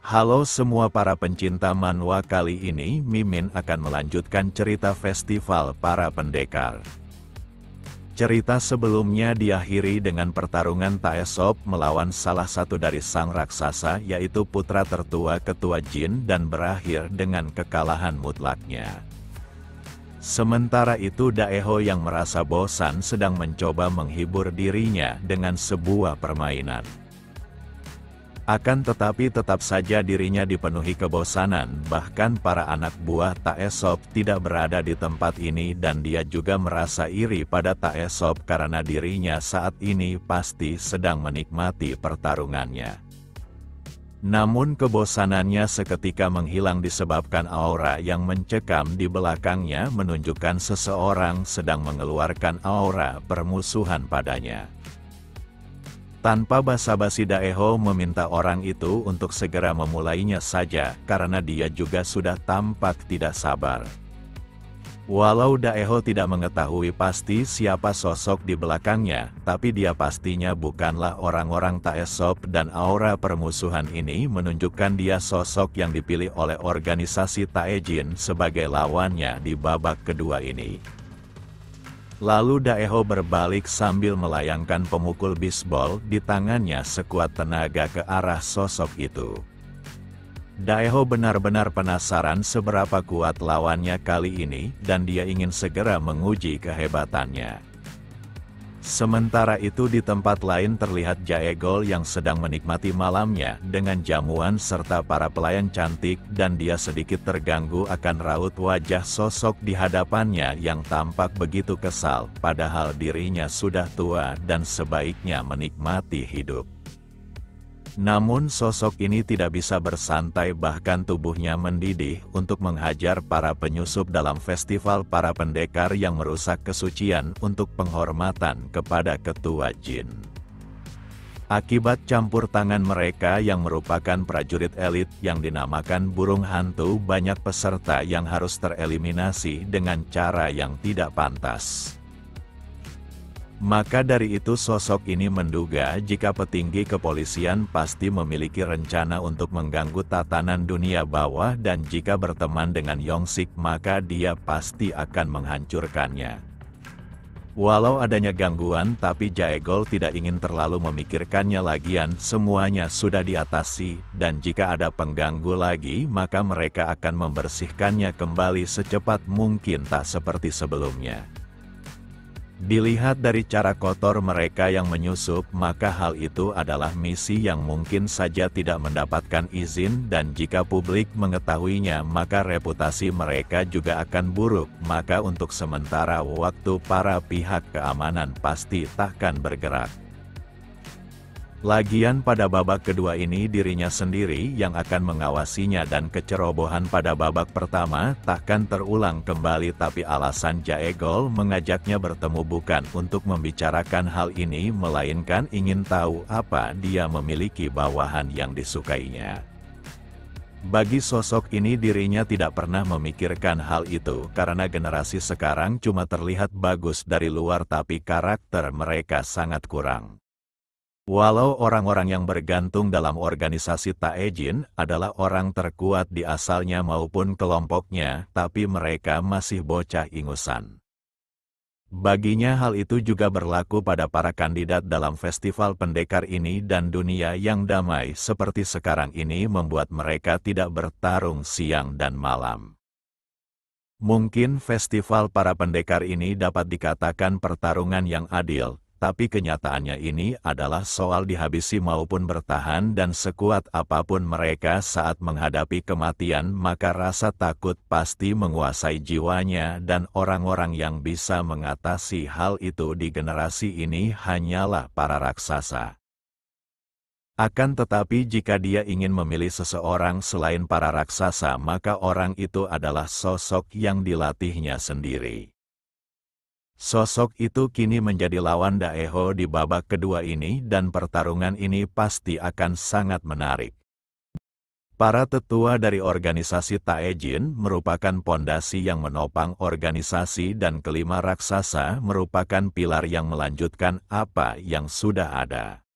Halo semua para pencinta manhwa, kali ini Mimin akan melanjutkan cerita festival para pendekar. Cerita sebelumnya diakhiri dengan pertarungan Taesop melawan salah satu dari sang raksasa, yaitu putra tertua ketua Jin, dan berakhir dengan kekalahan mutlaknya. Sementara itu Daeho yang merasa bosan sedang mencoba menghibur dirinya dengan sebuah permainan. Akan tetapi tetap saja dirinya dipenuhi kebosanan, bahkan para anak buah Taesop tidak berada di tempat ini dan dia juga merasa iri pada Taesop karena dirinya saat ini pasti sedang menikmati pertarungannya. Namun kebosanannya seketika menghilang disebabkan aura yang mencekam di belakangnya menunjukkan seseorang sedang mengeluarkan aura permusuhan padanya. Tanpa basa-basi Daeho meminta orang itu untuk segera memulainya saja, karena dia juga sudah tampak tidak sabar. Walau Daeho tidak mengetahui pasti siapa sosok di belakangnya, tapi dia pastinya bukanlah orang-orang Taesop dan aura permusuhan ini menunjukkan dia sosok yang dipilih oleh organisasi Taejin sebagai lawannya di babak kedua ini. Lalu Daeho berbalik sambil melayangkan pemukul bisbol di tangannya sekuat tenaga ke arah sosok itu. Daeho benar-benar penasaran seberapa kuat lawannya kali ini, dan dia ingin segera menguji kehebatannya. Sementara itu di tempat lain terlihat Jaegol yang sedang menikmati malamnya dengan jamuan serta para pelayan cantik, dan dia sedikit terganggu akan raut wajah sosok di hadapannya yang tampak begitu kesal, padahal dirinya sudah tua dan sebaiknya menikmati hidup. Namun sosok ini tidak bisa bersantai, bahkan tubuhnya mendidih untuk menghajar para penyusup dalam festival para pendekar yang merusak kesucian untuk penghormatan kepada ketua Jin. Akibat campur tangan mereka yang merupakan prajurit elit yang dinamakan burung hantu, banyak peserta yang harus tereliminasi dengan cara yang tidak pantas. Maka dari itu sosok ini menduga jika petinggi kepolisian pasti memiliki rencana untuk mengganggu tatanan dunia bawah, dan jika berteman dengan Yongsik maka dia pasti akan menghancurkannya. Walau adanya gangguan, tapi Jaegol tidak ingin terlalu memikirkannya lagian, semuanya sudah diatasi, dan jika ada pengganggu lagi maka mereka akan membersihkannya kembali secepat mungkin, tak seperti sebelumnya. Dilihat dari cara kotor mereka yang menyusup, maka hal itu adalah misi yang mungkin saja tidak mendapatkan izin, dan jika publik mengetahuinya maka reputasi mereka juga akan buruk. Maka untuk sementara waktu para pihak keamanan pasti takkan bergerak. Lagian pada babak kedua ini dirinya sendiri yang akan mengawasinya, dan kecerobohan pada babak pertama takkan terulang kembali. Tapi alasan Jaegol mengajaknya bertemu bukan untuk membicarakan hal ini, melainkan ingin tahu apa dia memiliki bawahan yang disukainya. Bagi sosok ini dirinya tidak pernah memikirkan hal itu, karena generasi sekarang cuma terlihat bagus dari luar tapi karakter mereka sangat kurang. Walau orang-orang yang bergantung dalam organisasi Taejin adalah orang terkuat di asalnya maupun kelompoknya, tapi mereka masih bocah ingusan. Baginya hal itu juga berlaku pada para kandidat dalam festival pendekar ini, dan dunia yang damai seperti sekarang ini membuat mereka tidak bertarung siang dan malam. Mungkin festival para pendekar ini dapat dikatakan pertarungan yang adil, tapi kenyataannya ini adalah soal dihabisi maupun bertahan, dan sekuat apapun mereka saat menghadapi kematian maka rasa takut pasti menguasai jiwanya, dan orang-orang yang bisa mengatasi hal itu di generasi ini hanyalah para raksasa. Akan tetapi jika dia ingin memilih seseorang selain para raksasa maka orang itu adalah sosok yang dilatihnya sendiri. Sosok itu kini menjadi lawan Daeho di babak kedua ini, dan pertarungan ini pasti akan sangat menarik. Para tetua dari organisasi Taejin merupakan pondasi yang menopang organisasi dan kelima raksasa merupakan pilar yang melanjutkan apa yang sudah ada.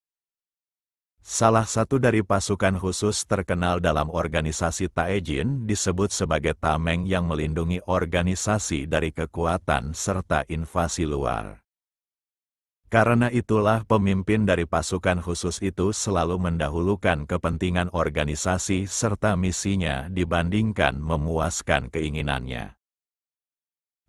Salah satu dari pasukan khusus terkenal dalam organisasi Taejin disebut sebagai tameng yang melindungi organisasi dari kekuatan serta invasi luar. Karena itulah pemimpin dari pasukan khusus itu selalu mendahulukan kepentingan organisasi serta misinya dibandingkan memuaskan keinginannya.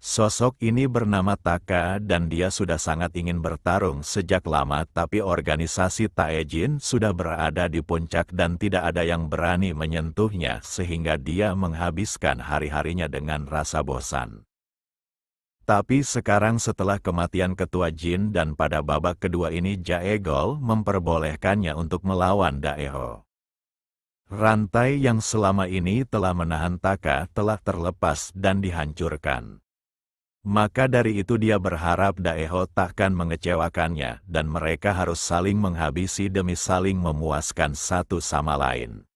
Sosok ini bernama Taka dan dia sudah sangat ingin bertarung sejak lama, tapi organisasi Taejin sudah berada di puncak dan tidak ada yang berani menyentuhnya sehingga dia menghabiskan hari-harinya dengan rasa bosan. Tapi sekarang setelah kematian Ketua Jin dan pada babak kedua ini Jaegol memperbolehkannya untuk melawan Daeho. Rantai yang selama ini telah menahan Taka telah terlepas dan dihancurkan. Maka dari itu dia berharap Daeho takkan mengecewakannya dan mereka harus saling menghabisi demi saling memuaskan satu sama lain.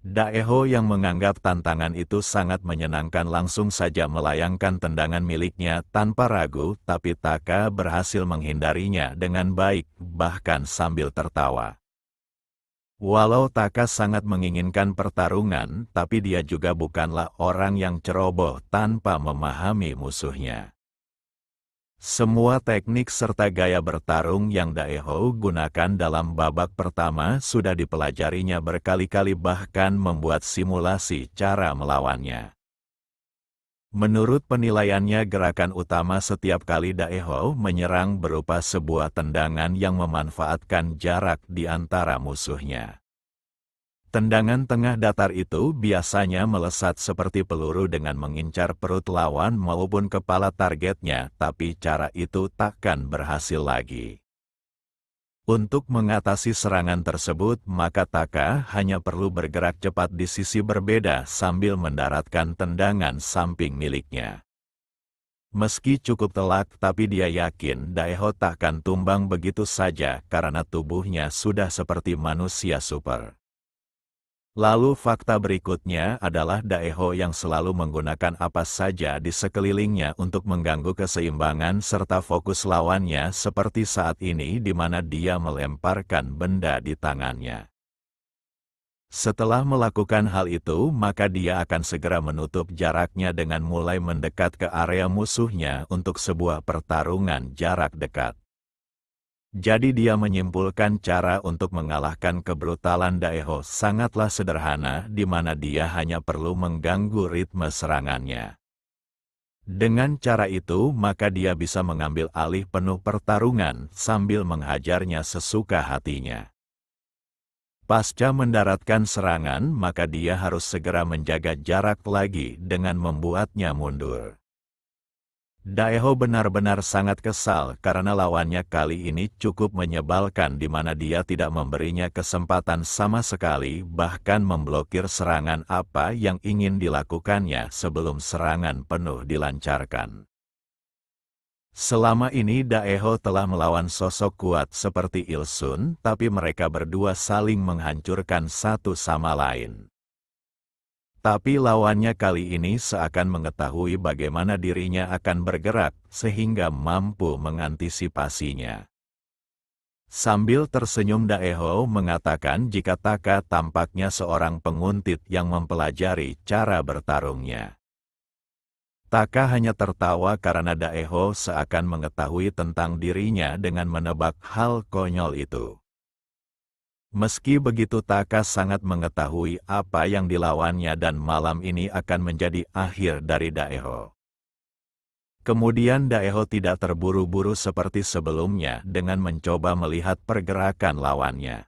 Daeho yang menganggap tantangan itu sangat menyenangkan langsung saja melayangkan tendangan miliknya tanpa ragu, tapi Taka berhasil menghindarinya dengan baik, bahkan sambil tertawa. Walau Taka sangat menginginkan pertarungan, tapi dia juga bukanlah orang yang ceroboh tanpa memahami musuhnya. Semua teknik serta gaya bertarung yang Daeho gunakan dalam babak pertama sudah dipelajarinya berkali-kali bahkan membuat simulasi cara melawannya. Menurut penilaiannya gerakan utama setiap kali Daeho menyerang berupa sebuah tendangan yang memanfaatkan jarak di antara musuhnya. Tendangan tengah datar itu biasanya melesat seperti peluru dengan mengincar perut lawan maupun kepala targetnya, tapi cara itu takkan berhasil lagi. Untuk mengatasi serangan tersebut, maka Taka hanya perlu bergerak cepat di sisi berbeda sambil mendaratkan tendangan samping miliknya. Meski cukup telak, tapi dia yakin Daeho takkan tumbang begitu saja karena tubuhnya sudah seperti manusia super. Lalu fakta berikutnya adalah Daeho yang selalu menggunakan apa saja di sekelilingnya untuk mengganggu keseimbangan serta fokus lawannya seperti saat ini di mana dia melemparkan benda di tangannya. Setelah melakukan hal itu, maka dia akan segera menutup jaraknya dengan mulai mendekat ke area musuhnya untuk sebuah pertarungan jarak dekat. Jadi dia menyimpulkan cara untuk mengalahkan kebrutalan Daeho sangatlah sederhana di mana dia hanya perlu mengganggu ritme serangannya. Dengan cara itu maka dia bisa mengambil alih penuh pertarungan sambil menghajarnya sesuka hatinya. Pasca mendaratkan serangan maka dia harus segera menjaga jarak lagi dengan membuatnya mundur. Daeho benar-benar sangat kesal karena lawannya kali ini cukup menyebalkan di mana dia tidak memberinya kesempatan sama sekali bahkan memblokir serangan apa yang ingin dilakukannya sebelum serangan penuh dilancarkan. Selama ini Daeho telah melawan sosok kuat seperti Ilsun, tapi mereka berdua saling menghancurkan satu sama lain. Tapi lawannya kali ini seakan mengetahui bagaimana dirinya akan bergerak, sehingga mampu mengantisipasinya. Sambil tersenyum Daeho mengatakan jika Taka tampaknya seorang penguntit yang mempelajari cara bertarungnya. Taka hanya tertawa karena Daeho seakan mengetahui tentang dirinya dengan menebak hal konyol itu. Meski begitu Taka sangat mengetahui apa yang dilawannya dan malam ini akan menjadi akhir dari Daeho. Kemudian Daeho tidak terburu-buru seperti sebelumnya dengan mencoba melihat pergerakan lawannya.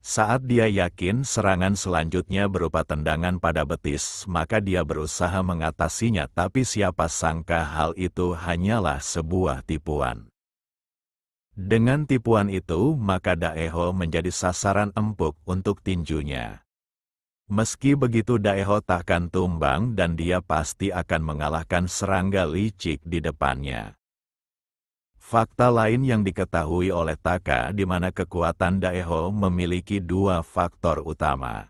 Saat dia yakin serangan selanjutnya berupa tendangan pada betis, maka dia berusaha mengatasinya, tapi siapa sangka hal itu hanyalah sebuah tipuan. Dengan tipuan itu, maka Daeho menjadi sasaran empuk untuk tinjunya. Meski begitu Daeho takkan tumbang dan dia pasti akan mengalahkan serangga licik di depannya. Fakta lain yang diketahui oleh Taka di mana kekuatan Daeho memiliki dua faktor utama.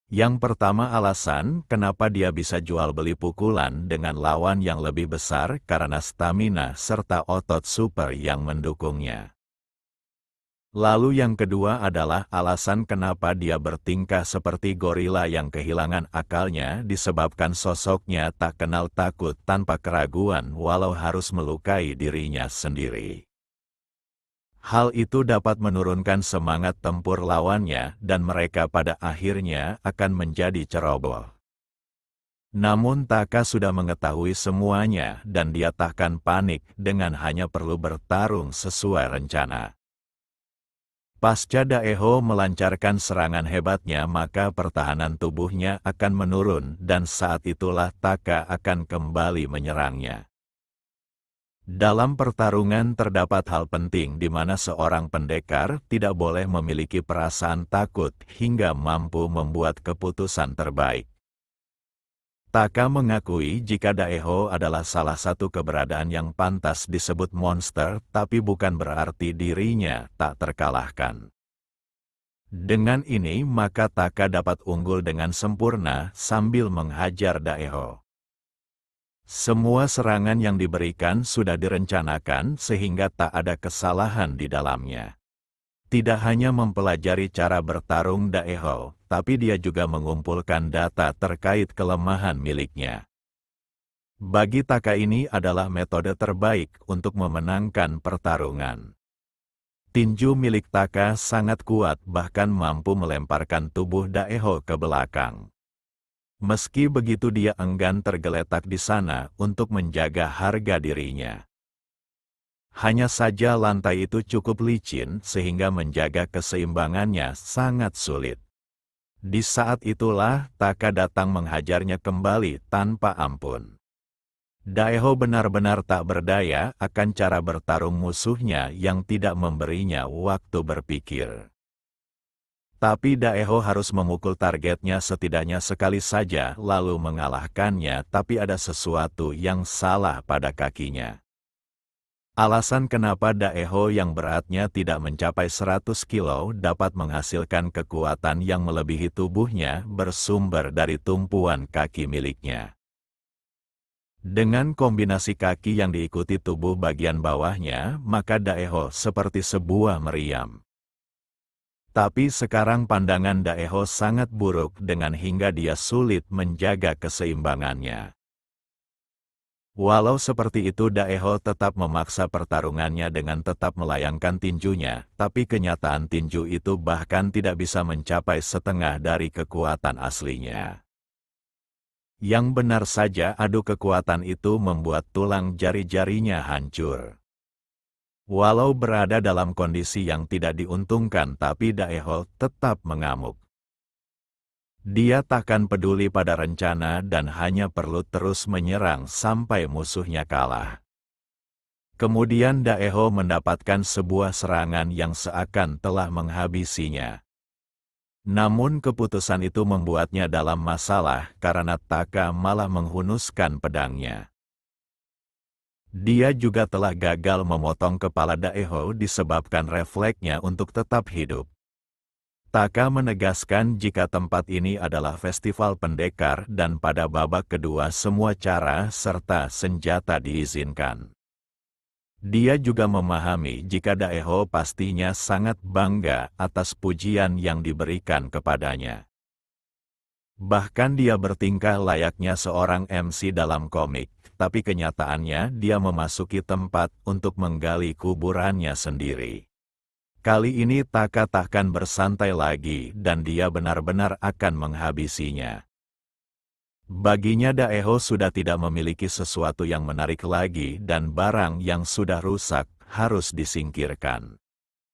Yang pertama, alasan kenapa dia bisa jual beli pukulan dengan lawan yang lebih besar karena stamina serta otot super yang mendukungnya. Lalu yang kedua adalah alasan kenapa dia bertingkah seperti gorila yang kehilangan akalnya disebabkan sosoknya tak kenal takut tanpa keraguan walau harus melukai dirinya sendiri. Hal itu dapat menurunkan semangat tempur lawannya dan mereka pada akhirnya akan menjadi ceroboh. Namun Taka sudah mengetahui semuanya dan dia takkan panik dengan hanya perlu bertarung sesuai rencana. Pasca Daeho melancarkan serangan hebatnya maka pertahanan tubuhnya akan menurun dan saat itulah Taka akan kembali menyerangnya. Dalam pertarungan terdapat hal penting di mana seorang pendekar tidak boleh memiliki perasaan takut hingga mampu membuat keputusan terbaik. Taka mengakui jika Daeho adalah salah satu keberadaan yang pantas disebut monster, tapi bukan berarti dirinya tak terkalahkan. Dengan ini maka Taka dapat unggul dengan sempurna sambil menghajar Daeho. Semua serangan yang diberikan sudah direncanakan sehingga tak ada kesalahan di dalamnya. Tidak hanya mempelajari cara bertarung Daeho, tapi dia juga mengumpulkan data terkait kelemahan miliknya. Bagi Taka ini adalah metode terbaik untuk memenangkan pertarungan. Tinju milik Taka sangat kuat bahkan mampu melemparkan tubuh Daeho ke belakang. Meski begitu dia enggan tergeletak di sana untuk menjaga harga dirinya. Hanya saja lantai itu cukup licin sehingga menjaga keseimbangannya sangat sulit. Di saat itulah Taka datang menghajarnya kembali tanpa ampun. Daeho benar-benar tak berdaya akan cara bertarung musuhnya yang tidak memberinya waktu berpikir. Tapi Daeho harus memukul targetnya setidaknya sekali saja lalu mengalahkannya, tapi ada sesuatu yang salah pada kakinya. Alasan kenapa Daeho yang beratnya tidak mencapai 100 kilo dapat menghasilkan kekuatan yang melebihi tubuhnya bersumber dari tumpuan kaki miliknya. Dengan kombinasi kaki yang diikuti tubuh bagian bawahnya, maka Daeho seperti sebuah meriam. Tapi sekarang pandangan Daeho sangat buruk dengan hingga dia sulit menjaga keseimbangannya. Walau seperti itu Daeho tetap memaksa pertarungannya dengan tetap melayangkan tinjunya, tapi kenyataan tinju itu bahkan tidak bisa mencapai setengah dari kekuatan aslinya. Yang benar saja adu kekuatan itu membuat tulang jari-jarinya hancur. Walau berada dalam kondisi yang tidak diuntungkan tapi Daeho tetap mengamuk. Dia takkan peduli pada rencana dan hanya perlu terus menyerang sampai musuhnya kalah. Kemudian Daeho mendapatkan sebuah serangan yang seakan telah menghabisinya. Namun keputusan itu membuatnya dalam masalah karena Taka malah menghunuskan pedangnya. Dia juga telah gagal memotong kepala Daeho disebabkan refleksnya untuk tetap hidup. Taka menegaskan jika tempat ini adalah festival pendekar dan pada babak kedua semua cara serta senjata diizinkan. Dia juga memahami jika Daeho pastinya sangat bangga atas pujian yang diberikan kepadanya. Bahkan dia bertingkah layaknya seorang MC dalam komik, tapi kenyataannya dia memasuki tempat untuk menggali kuburannya sendiri. Kali ini Taka takkan bersantai lagi dan dia benar-benar akan menghabisinya. Baginya Daeho sudah tidak memiliki sesuatu yang menarik lagi dan barang yang sudah rusak harus disingkirkan.